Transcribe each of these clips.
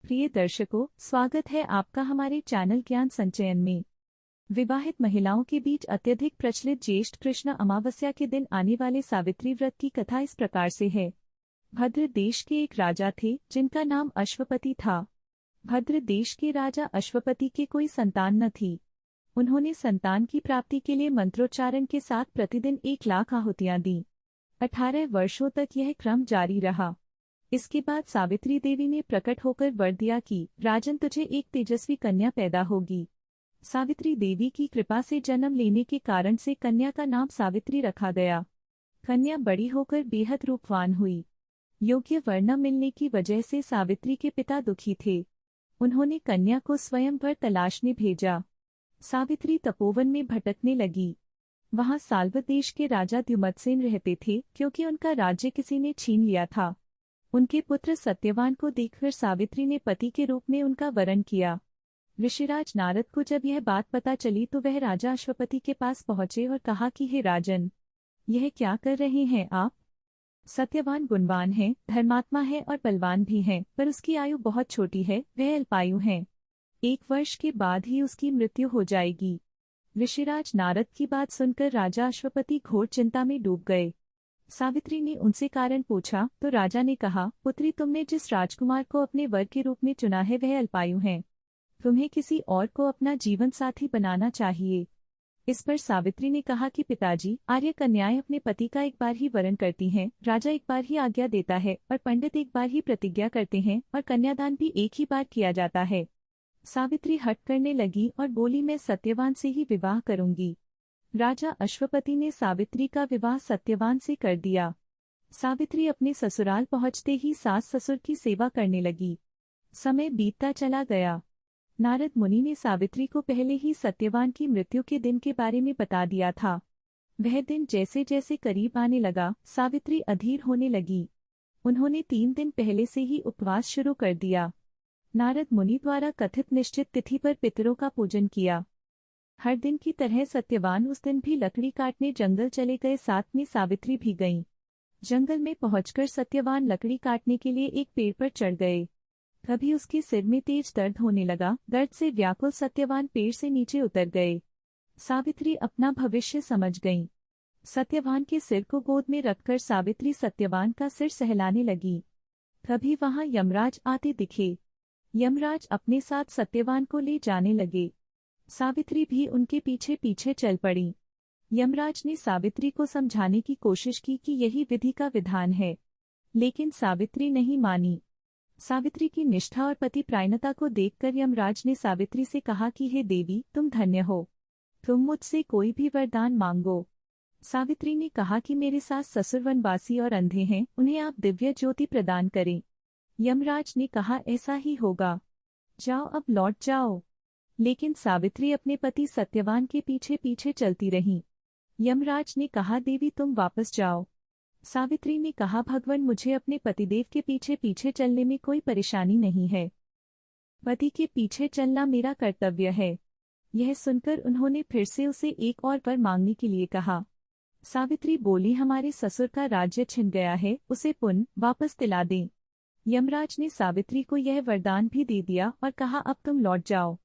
प्रिय दर्शकों, स्वागत है आपका हमारे चैनल ज्ञान संचयन में। विवाहित महिलाओं के बीच अत्यधिक प्रचलित ज्येष्ठ कृष्ण अमावस्या के दिन आने वाले सावित्री व्रत की कथा इस प्रकार से है। भद्र देश के एक राजा थे जिनका नाम अश्वपति था। भद्र देश के राजा अश्वपति के कोई संतान न थी। उन्होंने संतान की प्राप्ति के लिए मंत्रोच्चारण के साथ प्रतिदिन 1,00,000 आहुतियां दी। 18 वर्षों तक यह क्रम जारी रहा। इसके बाद सावित्री देवी ने प्रकट होकर वर दिया कि राजन, तुझे एक तेजस्वी कन्या पैदा होगी। सावित्री देवी की कृपा से जन्म लेने के कारण से कन्या का नाम सावित्री रखा गया। कन्या बड़ी होकर बेहद रूपवान हुई। योग्य वर न मिलने की वजह से सावित्री के पिता दुखी थे। उन्होंने कन्या को स्वयंवर तलाशने भेजा। सावित्री तपोवन में भटकने लगी। वहां साल्व देश के राजा द्युमत्सेन रहते थे, क्योंकि उनका राज्य किसी ने छीन लिया था। उनके पुत्र सत्यवान को देखकर सावित्री ने पति के रूप में उनका वरण किया। ऋषिराज नारद को जब यह बात पता चली तो वह राजा अश्वपति के पास पहुंचे और कहा कि हे राजन, यह क्या कर रहे हैं आप? सत्यवान गुणवान है, धर्मात्मा है और बलवान भी है, पर उसकी आयु बहुत छोटी है, वह अल्पायु है। 1 वर्ष के बाद ही उसकी मृत्यु हो जाएगी। ऋषिराज नारद की बात सुनकर राजा अश्वपति घोर चिंता में डूब गए। सावित्री ने उनसे कारण पूछा तो राजा ने कहा, पुत्री, तुमने जिस राजकुमार को अपने वर के रूप में चुना है वह अल्पायु है। तुम्हें किसी और को अपना जीवन साथी बनाना चाहिए। इस पर सावित्री ने कहा कि पिताजी, आर्य कन्याएं अपने पति का एक बार ही वरण करती हैं, राजा एक बार ही आज्ञा देता है और पंडित एक बार ही प्रतिज्ञा करते हैं और कन्यादान भी एक ही बार किया जाता है। सावित्री हट करने लगी और बोली, मैं सत्यवान से ही विवाह करूंगी। राजा अश्वपति ने सावित्री का विवाह सत्यवान से कर दिया। सावित्री अपने ससुराल पहुंचते ही सास ससुर की सेवा करने लगी। समय बीतता चला गया। नारद मुनि ने सावित्री को पहले ही सत्यवान की मृत्यु के दिन के बारे में बता दिया था। वह दिन जैसे जैसे करीब आने लगा, सावित्री अधीर होने लगी। उन्होंने 3 दिन पहले से ही उपवास शुरू कर दिया। नारद मुनि द्वारा कथित निश्चित तिथि पर पितरों का पूजन किया। हर दिन की तरह सत्यवान उस दिन भी लकड़ी काटने जंगल चले गए, साथ में सावित्री भी गईं। जंगल में पहुंचकर सत्यवान लकड़ी काटने के लिए एक पेड़ पर चढ़ गए। तभी उसके सिर में तेज दर्द होने लगा। दर्द से व्याकुल सत्यवान पेड़ से नीचे उतर गए। सावित्री अपना भविष्य समझ गईं। सत्यवान के सिर को गोद में रखकर सावित्री सत्यवान का सिर सहलाने लगी। तभी वहां यमराज आते दिखे। यमराज अपने साथ सत्यवान को ले जाने लगे। सावित्री भी उनके पीछे पीछे चल पड़ी। यमराज ने सावित्री को समझाने की कोशिश की कि यही विधि का विधान है, लेकिन सावित्री नहीं मानी। सावित्री की निष्ठा और पतिप्रायणता को देखकर यमराज ने सावित्री से कहा कि हे देवी, तुम धन्य हो, तुम मुझसे कोई भी वरदान मांगो। सावित्री ने कहा कि मेरे सास ससुर वनवासी और अंधे हैं, उन्हें आप दिव्य ज्योति प्रदान करें। यमराज ने कहा, ऐसा ही होगा, जाओ अब लौट जाओ। लेकिन सावित्री अपने पति सत्यवान के पीछे पीछे चलती रही। यमराज ने कहा, देवी तुम वापस जाओ। सावित्री ने कहा, भगवान, मुझे अपने पतिदेव के पीछे पीछे चलने में कोई परेशानी नहीं है। पति के पीछे चलना मेरा कर्तव्य है। यह सुनकर उन्होंने फिर से उसे एक और वर मांगने के लिए कहा। सावित्री बोली, हमारे ससुर का राज्य छिन गया है, उसे पुनः वापस दिला दें। यमराज ने सावित्री को यह वरदान भी दे दिया और कहा, अब तुम लौट जाओ।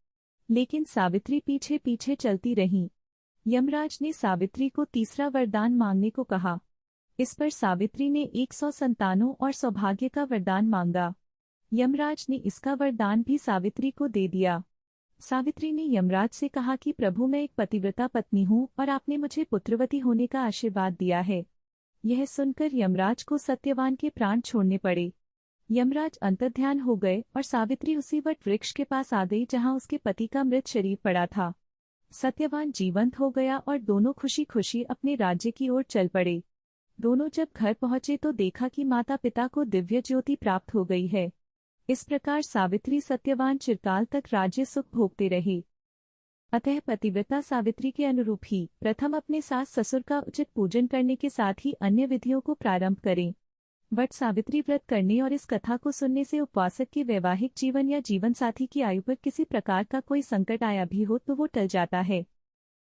लेकिन सावित्री पीछे पीछे चलती रही। यमराज ने सावित्री को तीसरा वरदान मांगने को कहा। इस पर सावित्री ने 100 संतानों और सौभाग्य का वरदान मांगा। यमराज ने इसका वरदान भी सावित्री को दे दिया। सावित्री ने यमराज से कहा कि प्रभु, मैं एक पतिव्रता पत्नी हूँ और आपने मुझे पुत्रवती होने का आशीर्वाद दिया है। यह सुनकर यमराज को सत्यवान के प्राण छोड़ने पड़े। यमराज अंतर्ध्यान हो गए और सावित्री उसी वट वृक्ष के पास आ गई जहां उसके पति का मृत शरीर पड़ा था। सत्यवान जीवंत हो गया और दोनों खुशी खुशी अपने राज्य की ओर चल पड़े। दोनों जब घर पहुंचे तो देखा कि माता पिता को दिव्य ज्योति प्राप्त हो गई है। इस प्रकार सावित्री सत्यवान चिरकाल तक राज्य सुख भोगते रहे। अतः पतिव्रता सावित्री के अनुरूप ही प्रथम अपने सास ससुर का उचित पूजन करने के साथ ही अन्य विधियों को प्रारंभ करें। वट सावित्री व्रत करने और इस कथा को सुनने से उपवासक के वैवाहिक जीवन या जीवन साथी की आयु पर किसी प्रकार का कोई संकट आया भी हो तो वो टल जाता है।